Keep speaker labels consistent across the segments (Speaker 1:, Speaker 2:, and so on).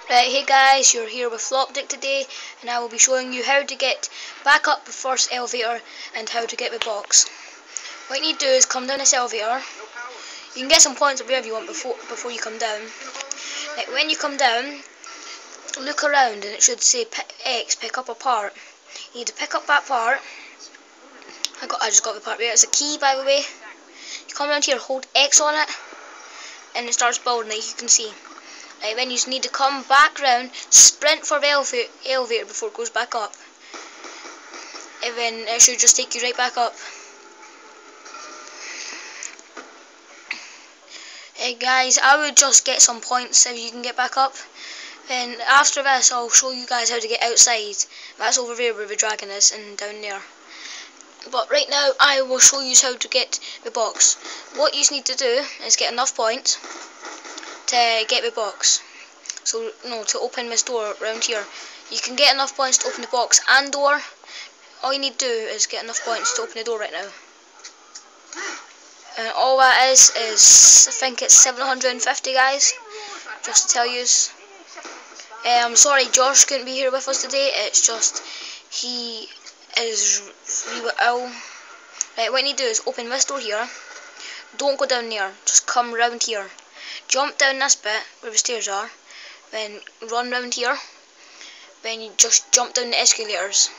Speaker 1: Right, hey guys, you're here with Flopdick today, and I will be showing you how to get back up the first elevator and how to get the box. What you need to do is come down this elevator. You can get some points up wherever you want before you come down. Like when you come down, look around and it should say X, pick up a part. You need to pick up that part. I just got the part there. It's a key, by the way. You come down here, hold X on it, and it starts building, like you can see. Then you need to come back round, sprint for the elevator before it goes back up. And then it should just take you right back up. Hey guys, I would just get some points if you can get back up. Then after this, I'll show you guys how to get outside. That's over there where the dragon is, and down there. But right now, I will show you how to get the box. What you need to do is get enough points to get the box. So, no, to open this door around here. You can get enough points to open the box and door. All you need to do is get enough points to open the door right now. And all that is I think it's 750, guys. Just to tell you. I'm sorry Josh couldn't be here with us today. It's just, he is really ill. Right, what you need to do is open this door here. Don't go down there, just come round here. Jump down this bit where the stairs are, then run round here, then you just jump down the escalators,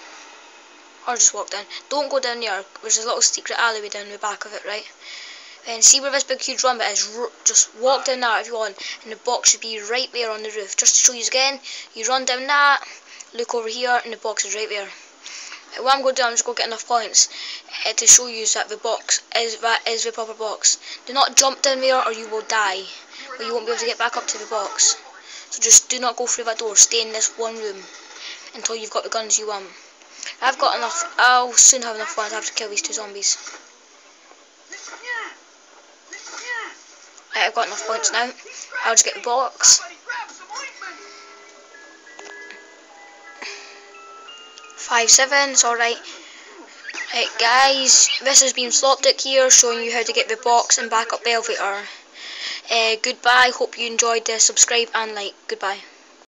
Speaker 1: or just walk down. Don't go down there, there's a little secret alleyway down the back of it, right? Then see where this big huge run bit is, just walk down that if you want, and the box should be right there on the roof. Just to show you again, you run down that, look over here, and the box is right there. What I'm going to do, I'm just going to get enough points to show you that the box is the proper box. Do not jump down there or you will die, or you won't be able to get back up to the box. So just do not go through that door, stay in this one room until you've got the guns you want. I've got enough, I'll soon have enough ones. I have to kill these two zombies. Right, I've got enough points now. I'll just get the box. 5-7, it's alright. Right guys, this has been Flopdick here, showing you how to get the box and back up the elevator. Goodbye, hope you enjoyed this. Subscribe and like. Goodbye.